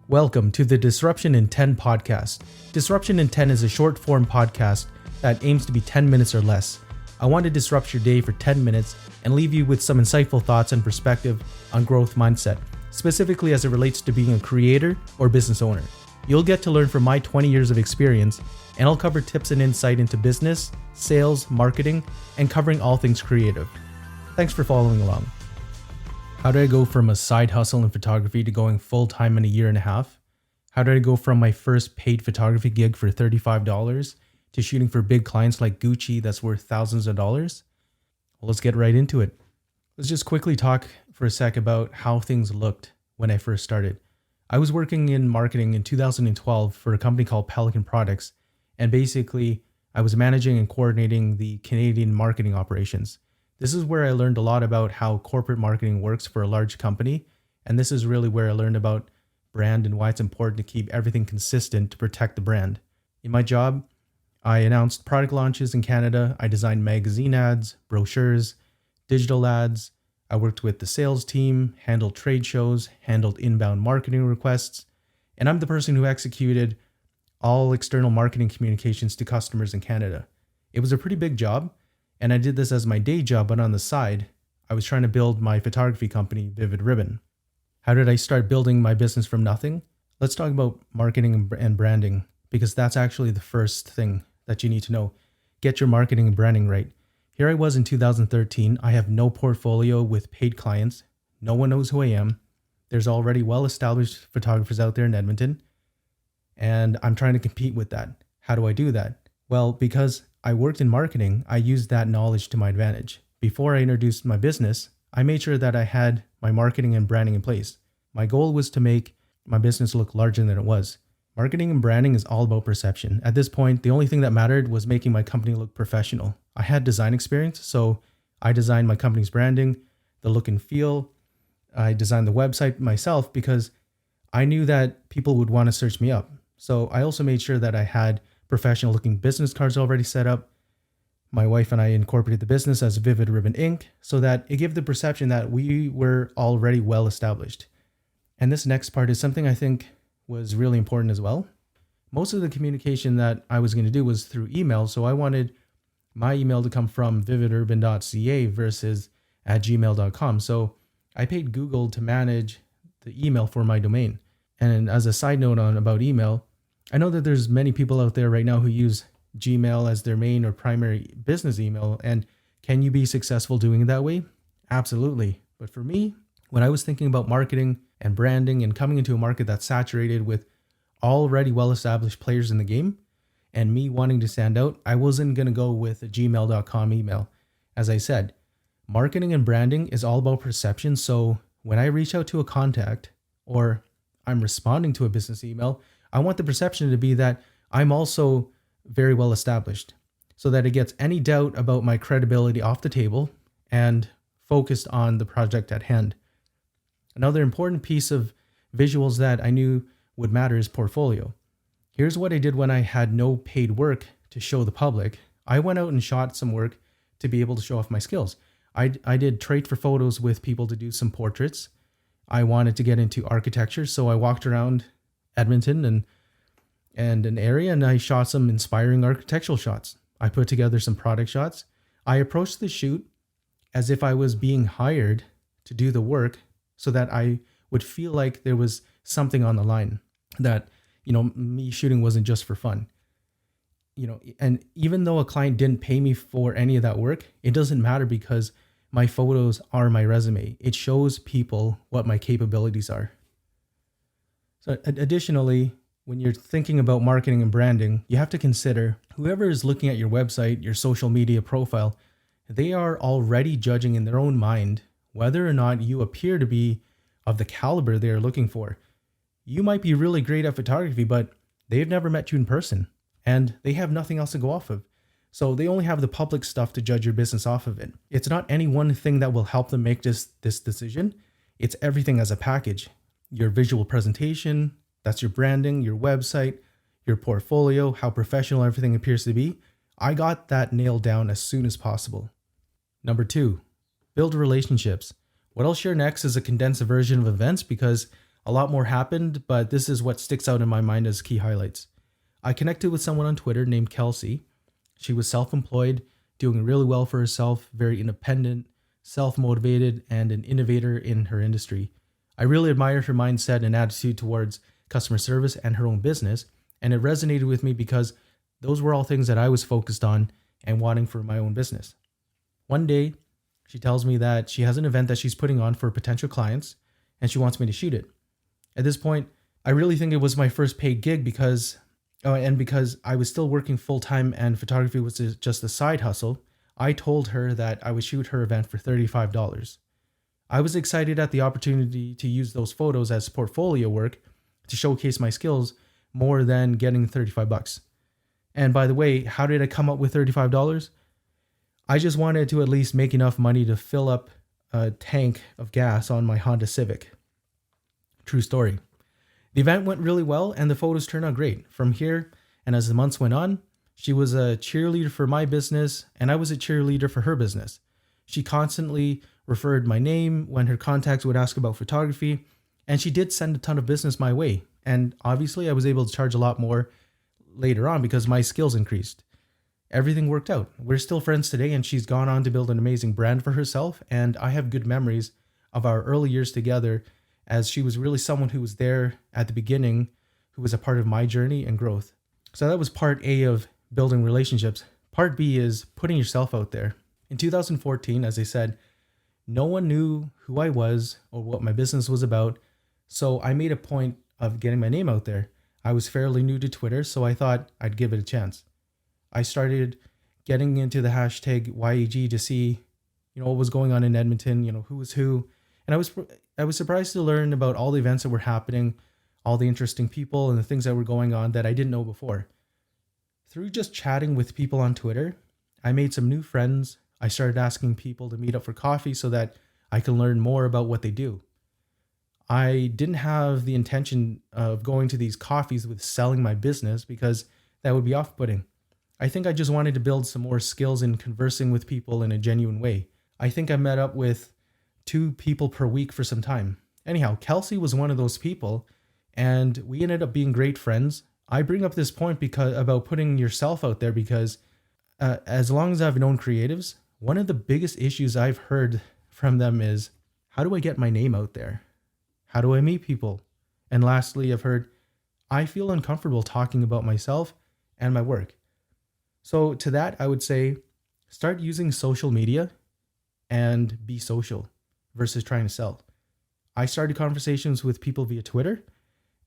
Welcome to the Disruption in 10 podcast. Disruption in 10 is a short form podcast that aims to be 10 minutes or less. I want to disrupt your day for 10 minutes and leave you with some insightful thoughts and perspective on growth mindset, specifically as it relates to being a creator or business owner. You'll get to learn from my 20 years of experience, and I'll cover tips and insight into business, sales, marketing, and covering all things creative. Thanks for following along. How did I go from a side hustle in photography to going full-time in a year and a half? How did I go from my first paid photography gig for $35 to shooting for big clients like Gucci that's worth thousands of dollars? Well, let's get right into it. Let's just quickly talk for a sec about how things looked when I first started. I was working in marketing in 2012 for a company called Pelican Products, and basically I was managing and coordinating the Canadian marketing operations. This is where I learned a lot about how corporate marketing works for a large company, and this is really where I learned about brand and why it's important to keep everything consistent to protect the brand. In my job, I announced product launches in Canada, I designed magazine ads, brochures, digital ads, I worked with the sales team, handled trade shows, handled inbound marketing requests, and I'm the person who executed all external marketing communications to customers in Canada. It was a pretty big job, and I did this as my day job, but on the side, I was trying to build my photography company, Vivid Ribbon. How did I start building my business from nothing? Let's talk about marketing and branding, because that's actually the first thing that you need to know. Get your marketing and branding right. Here I was in 2013. I have no portfolio with paid clients. No one knows who I am. There's already well-established photographers out there in Edmonton, and I'm trying to compete with that. How do I do that? Well, because I worked in marketing, I used that knowledge to my advantage. Before I introduced my business, I made sure that I had my marketing and branding in place. My goal was to make my business look larger than it was. Marketing and branding is all about perception. At this point, the only thing that mattered was making my company look professional. I had design experience, so I designed my company's branding, the look and feel. I designed the website myself because I knew that people would want to search me up. So I also made sure that I had professional looking business cards already set up. My wife and I incorporated the business as Vivid Ribbon Inc. so that it gave the perception that we were already well established. And this next part is something I think was really important as well. Most of the communication that I was going to do was through email, so I wanted my email to come from vividurban.ca versus @gmail.com. So I paid Google to manage the email for my domain. And as a side note about email, I know that there's many people out there right now who use Gmail as their main or primary business email. And can you be successful doing it that way? Absolutely. But for me, when I was thinking about marketing and branding and coming into a market that's saturated with already well-established players in the game, and me wanting to stand out, I wasn't going to go with a gmail.com email. As I said, marketing and branding is all about perception. So when I reach out to a contact or I'm responding to a business email, I want the perception to be that I'm also very well established so that it gets any doubt about my credibility off the table and focused on the project at hand. Another important piece of visuals that I knew would matter is portfolio. Here's what I did when I had no paid work to show the public. I went out and shot some work to be able to show off my skills. I did trade for photos with people to do some portraits. I wanted to get into architecture, so I walked around Edmonton and an area, and I shot some inspiring architectural shots. I put together some product shots. I approached the shoot as if I was being hired to do the work so that I would feel like there was something on the line, that, me shooting wasn't just for fun. And even though a client didn't pay me for any of that work, it doesn't matter because my photos are my resume. It shows people what my capabilities are. So additionally, when you're thinking about marketing and branding, you have to consider whoever is looking at your website, your social media profile, they are already judging in their own mind whether or not you appear to be of the caliber they are looking for. You might be really great at photography, but they've never met you in person and they have nothing else to go off of. So they only have the public stuff to judge your business off of it. It's not any one thing that will help them make this decision. It's everything as a package. Your visual presentation, that's your branding, your website, your portfolio, how professional everything appears to be. I got that nailed down as soon as possible. Number 2, build relationships. What I'll share next is a condensed version of events because A lot more happened, but this is what sticks out in my mind as key highlights. I connected with someone on Twitter named Kelsey. She was self-employed, doing really well for herself, very independent, self-motivated, and an innovator in her industry. I really admired her mindset and attitude towards customer service and her own business, and it resonated with me because those were all things that I was focused on and wanting for my own business. One day, she tells me that she has an event that she's putting on for potential clients, and she wants me to shoot it. At this point, I really think it was my first paid gig because I was still working full-time and photography was just a side hustle. I told her that I would shoot her event for $35. I was excited at the opportunity to use those photos as portfolio work to showcase my skills more than getting $35. And by the way, how did I come up with $35? I just wanted to at least make enough money to fill up a tank of gas on my Honda Civic. True story. The event went really well and the photos turned out great. From here, and as the months went on, she was a cheerleader for my business and I was a cheerleader for her business. She constantly referred my name when her contacts would ask about photography, and she did send a ton of business my way. And obviously I was able to charge a lot more later on because my skills increased. Everything worked out. We're still friends today and she's gone on to build an amazing brand for herself, and I have good memories of our early years together as she was really someone who was there at the beginning, who was a part of my journey and growth. So that was part A of building relationships. Part B is putting yourself out there. In 2014, as I said, no one knew who I was or what my business was about, so I made a point of getting my name out there. I was fairly new to Twitter, so I thought I'd give it a chance. I started getting into the hashtag YEG to see, what was going on in Edmonton, who was who. And I was surprised to learn about all the events that were happening, all the interesting people and the things that were going on that I didn't know before. Through just chatting with people on Twitter, I made some new friends. I started asking people to meet up for coffee so that I can learn more about what they do. I didn't have the intention of going to these coffees with selling my business because that would be off-putting. I think I just wanted to build some more skills in conversing with people in a genuine way. I think I met up with 2 people per week for some time. Anyhow, Kelsey was one of those people, and we ended up being great friends. I bring up this point about putting yourself out there because as long as I've known creatives, one of the biggest issues I've heard from them is, how do I get my name out there? How do I meet people? And lastly, I've heard, I feel uncomfortable talking about myself and my work. So to that, I would say, start using social media and be social versus trying to sell. I started conversations with people via Twitter,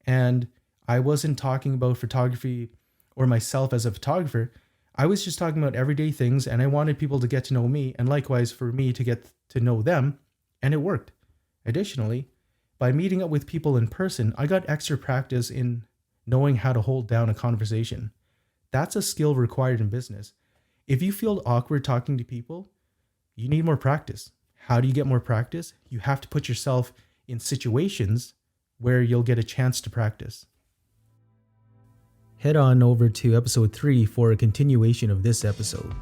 and I wasn't talking about photography or myself as a photographer. I was just talking about everyday things, and I wanted people to get to know me, and likewise for me to get to know them, and it worked. Additionally, by meeting up with people in person, I got extra practice in knowing how to hold down a conversation. That's a skill required in business. If you feel awkward talking to people, you need more practice. How do you get more practice? You have to put yourself in situations where you'll get a chance to practice. Head on over to episode 3 for a continuation of this episode.